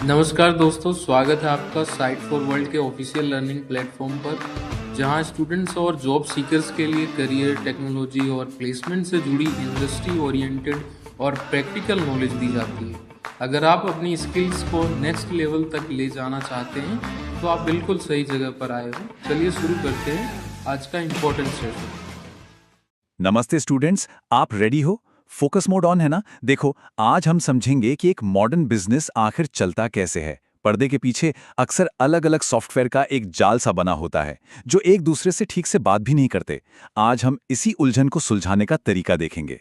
नमस्कार दोस्तों, स्वागत है आपका साइट फॉर वर्ल्ड के ऑफिशियल लर्निंग प्लेटफॉर्म पर, जहां स्टूडेंट्स और जॉब सीकर्स के लिए करियर, टेक्नोलॉजी और प्लेसमेंट से जुड़ी इंडस्ट्री ओरिएंटेड और प्रैक्टिकल नॉलेज दी जाती है। अगर आप अपनी स्किल्स को नेक्स्ट लेवल तक ले जाना चाहते हैं, तो आप बिल्कुल सही जगह पर आए हो। चलिए शुरू करते हैं आज का इम्पोर्टेंट सेशन। नमस्ते स्टूडेंट्स, आप रेडी हो? फोकस मोड ऑन है ना? देखो, आज हम समझेंगे कि एक मॉडर्न बिजनेस आखिर चलता कैसे है। पर्दे के पीछे अक्सर अलग-अलग सॉफ्टवेयर का एक जाल सा बना होता है, जो एक दूसरे से ठीक से बात भी नहीं करते। आज हम इसी उलझन को सुलझाने का तरीका देखेंगे।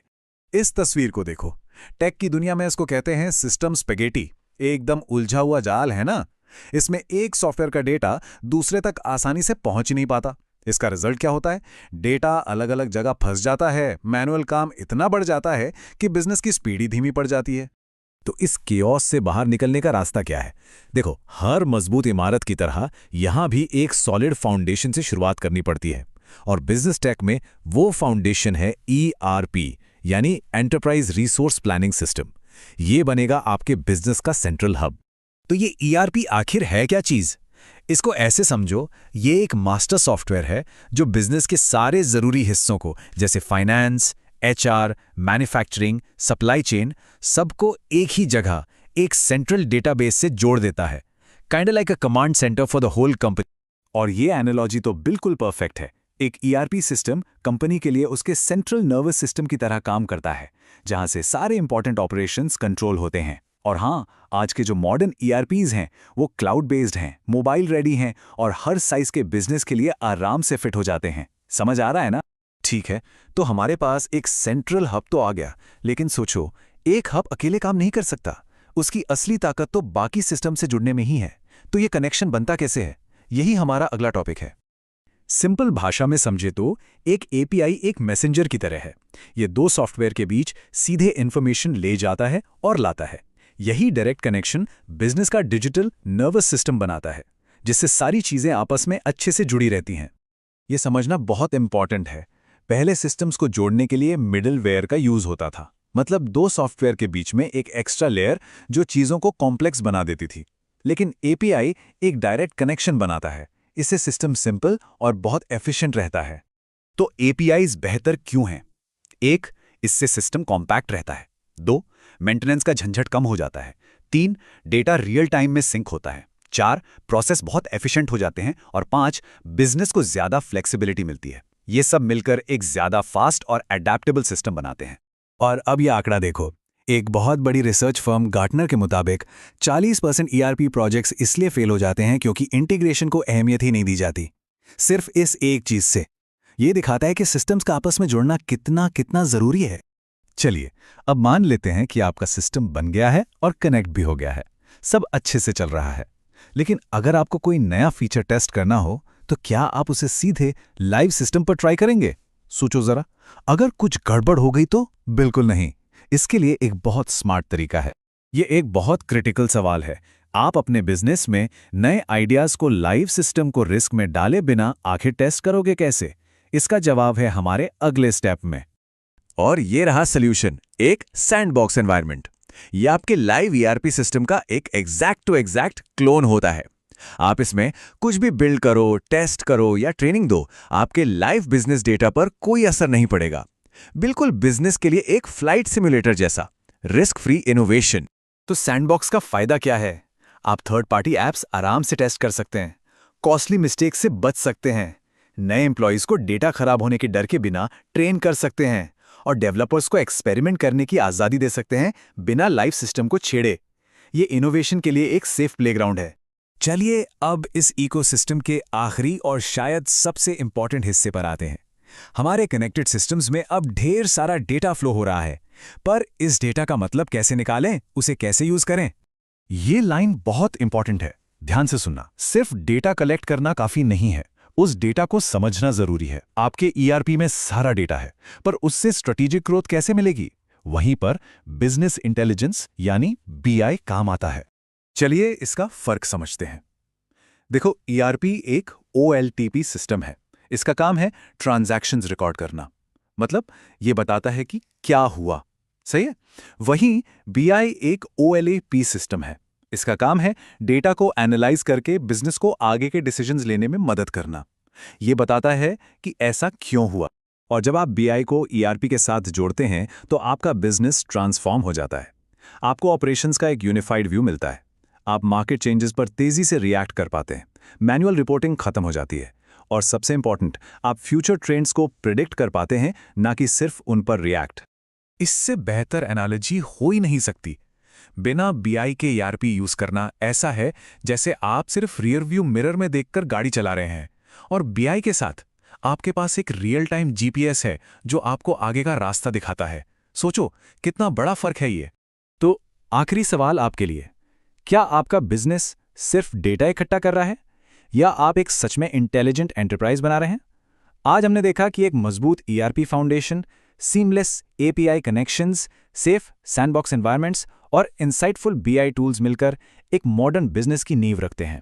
इस तस्वीर को देखो। टेक की दुनिया में इसको कहते हैं सिस्टम स्पेगेटी। एकदम उलझा हुआ जाल है ना। इसमें एक सॉफ्टवेयर का डेटा दूसरे तक आसानी से पहुंच ही नहीं पाता। इसका रिजल्ट क्या होता है? डेटा अलग अलग जगह फंस जाता है, मैनुअल काम इतना बढ़ जाता है कि बिजनेस की स्पीड ही धीमी पड़ जाती है। तो इस केओस से बाहर निकलने का रास्ता क्या है? देखो, हर मजबूत इमारत की तरह यहां भी एक सॉलिड फाउंडेशन से शुरुआत करनी पड़ती है। और बिजनेस टेक में वो फाउंडेशन है ईआरपी, यानी एंटरप्राइज रिसोर्स प्लानिंग सिस्टम। ये बनेगा आपके बिजनेस का सेंट्रल हब। तो ये ईआरपी आखिर है क्या चीज? इसको ऐसे समझो, ये एक मास्टर सॉफ्टवेयर है जो बिजनेस के सारे जरूरी हिस्सों को, जैसे finance, HR, manufacturing, supply chain, सबको एक ही जगह, एक सेंट्रल डेटाबेस से जोड़ देता है। Kind like a command centre for the whole company. और ये एनालॉजी तो बिल्कुल परफेक्ट है। एक ईआरपी सिस्टम कंपनी के लिए उसके सेंट्रल नर्वस सिस्टम की तरह काम करता है, जहां से सारे इंपॉर्टेंट ऑपरेशंस कंट्रोल होते हैं। और हाँ, आज के जो मॉडर्न ईआरपीज हैं वो क्लाउड बेस्ड हैं, मोबाइल रेडी हैं और हर साइज के बिजनेस के लिए आराम से फिट हो जाते हैं। समझ आ रहा है ना? ठीक है, तो हमारे पास एक सेंट्रल हब तो आ गया, लेकिन सोचो, एक हब अकेले काम नहीं कर सकता। उसकी असली ताकत तो बाकी सिस्टम से जुड़ने में ही है। तो ये कनेक्शन बनता कैसे है? यही हमारा अगला टॉपिक है। सिंपल भाषा में समझे तो एक एपीआई एक मैसेंजर की तरह है। ये दो सॉफ्टवेयर के बीच सीधे इंफॉर्मेशन ले जाता है और लाता है। यही डायरेक्ट कनेक्शन बिजनेस का डिजिटल नर्वस सिस्टम बनाता है, जिससे सारी चीजें आपस में अच्छे से जुड़ी रहती हैं। ये समझना बहुत इंपॉर्टेंट है। पहले सिस्टम्स को जोड़ने के लिए मिडलवेयर का यूज होता था, मतलब दो सॉफ्टवेयर के बीच में एक एक्स्ट्रा लेयर जो चीजों को कॉम्प्लेक्स बना देती थी। लेकिन एपीआई एक डायरेक्ट कनेक्शन बनाता है। इससे सिस्टम सिंपल और बहुत एफिशिएंट रहता है। तो एपीआईज बेहतर क्यों हैं? एक, इससे सिस्टम कॉम्पैक्ट रहता है। दो, मेंटेनेंस का झंझट कम हो जाता है। तीन, डेटा रियल टाइम में सिंक होता है। चार, प्रोसेस बहुत एफिशिएंट हो जाते हैं। और पांच, बिजनेस को ज्यादा फ्लेक्सिबिलिटी मिलती है। ये सब मिलकर एक ज्यादा फास्ट और अडेप्टेबल सिस्टम बनाते हैं। और अब ये आंकड़ा देखो। एक बहुत बड़ी रिसर्च फर्म गार्टनर के मुताबिक 40% ईआरपी प्रोजेक्ट्स इसलिए फेल हो जाते हैं क्योंकि इंटीग्रेशन को अहमियत ही नहीं दी जाती, सिर्फ इस एक चीज से। ये दिखाता है कि सिस्टम्स का आपस में जुड़ना कितना कितना जरूरी है। चलिए, अब मान लेते हैं कि आपका सिस्टम बन गया है और कनेक्ट भी हो गया है, सब अच्छे से चल रहा है। लेकिन अगर आपको कोई नया फीचर टेस्ट करना हो, तो क्या आप उसे सीधे लाइव सिस्टम पर ट्राई करेंगे? सोचो जरा, अगर कुछ गड़बड़ हो गई तो? बिल्कुल नहीं। इसके लिए एक बहुत स्मार्ट तरीका है। ये एक बहुत क्रिटिकल सवाल है। आप अपने बिजनेस में नए आइडियाज को लाइव सिस्टम को रिस्क में डाले बिना आखिर टेस्ट करोगे कैसे? इसका जवाब है हमारे अगले स्टेप में। और ये रहा सॉल्यूशन, एक सैंडबॉक्स एनवायरनमेंट। ये आपके लाइव ईआरपी सिस्टम का एक एग्जैक्ट टू एग्जैक्ट क्लोन होता है। आप इसमें कुछ भी बिल्ड करो, टेस्ट करो या ट्रेनिंग दो, आपके लाइव बिजनेस डेटा पर कोई असर नहीं पड़ेगा। बिल्कुल बिजनेस के लिए एक फ्लाइट सिमुलेटर जैसा, रिस्क फ्री इनोवेशन। तो सैंडबॉक्स का फायदा क्या है? आप थर्ड पार्टी एप्स आराम से टेस्ट कर सकते हैं, कॉस्टली मिस्टेक से बच सकते हैं, नए एम्प्लॉयज को डेटा खराब होने के डर के बिना ट्रेन कर सकते हैं और डेवलपर्स को एक्सपेरिमेंट करने की आजादी दे सकते हैं बिना लाइव सिस्टम को छेड़े। ये इनोवेशन के लिए एक सेफ प्लेग्राउंड है। चलिए, अब इस इकोसिस्टम के आखिरी और शायद सबसे इंपॉर्टेंट हिस्से पर आते हैं। हमारे कनेक्टेड सिस्टम्स में अब ढेर सारा डेटा फ्लो हो रहा है, पर इस डेटा का मतलब कैसे निकालें, उसे कैसे यूज करें? ये लाइन बहुत इंपॉर्टेंट है, ध्यान से सुनना। सिर्फ डेटा कलेक्ट करना काफी नहीं है, उस डेटा को समझना जरूरी है। आपके ईआरपी में सारा डेटा है, पर उससे स्ट्रेटेजिक ग्रोथ कैसे मिलेगी? वहीं पर बिजनेस इंटेलिजेंस यानी बीआई काम आता है। चलिए, इसका फर्क समझते हैं। देखो, ईआरपी एक ओएलटीपी सिस्टम है। इसका काम है ट्रांजैक्शंस रिकॉर्ड करना, मतलब ये बताता है कि क्या हुआ। सही है? वहीं बीआई एक ओएलएपी सिस्टम है। इसका काम है डेटा को एनालाइज करके बिजनेस को आगे के डिसीजंस लेने में मदद करना। ये बताता है कि ऐसा क्यों हुआ। और जब आप BI को ERP के साथ जोड़ते हैं तो आपका बिजनेस ट्रांसफॉर्म हो जाता है। आपको ऑपरेशंस का एक यूनिफाइड व्यू मिलता है। आप मार्केट चेंजेस पर तेजी से रिएक्ट कर पाते हैं। मैनुअल रिपोर्टिंग खत्म हो जाती है। और सबसे इंपॉर्टेंट, आप फ्यूचर ट्रेंड्स को प्रिडिक्ट कर पाते हैं, ना कि सिर्फ उन पर रिएक्ट। इससे बेहतर एनालॉजी हो ही नहीं सकती। बिना BI के ERP यूज करना ऐसा है जैसे आप सिर्फ रियर व्यू मिरर में देखकर गाड़ी चला रहे हैं, और BI के साथ आपके पास एक रियल टाइम GPS है जो आपको आगे का रास्ता दिखाता है। सोचो कितना बड़ा फर्क है ये। तो आखिरी सवाल आपके लिए, क्या आपका बिजनेस सिर्फ डेटा इकट्ठा कर रहा है या आप एक सच में इंटेलिजेंट एंटरप्राइज बना रहे हैं? आज हमने देखा कि एक मजबूत ERP foundation, seamless API connections, safe sandbox environments और इंसाइटफुल BI टूल्स मिलकर एक मॉडर्न बिजनेस की नींव रखते हैं।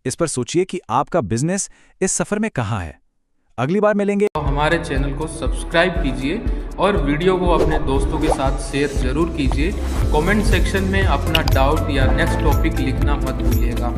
इस पर सोचिए कि आपका बिजनेस इस सफर में कहां है। अगली बार मिलेंगे। तो हमारे चैनल को सब्सक्राइब कीजिए और वीडियो को अपने दोस्तों के साथ शेयर जरूर कीजिए। कमेंट सेक्शन में अपना डाउट या नेक्स्ट टॉपिक लिखना मत भूलिएगा।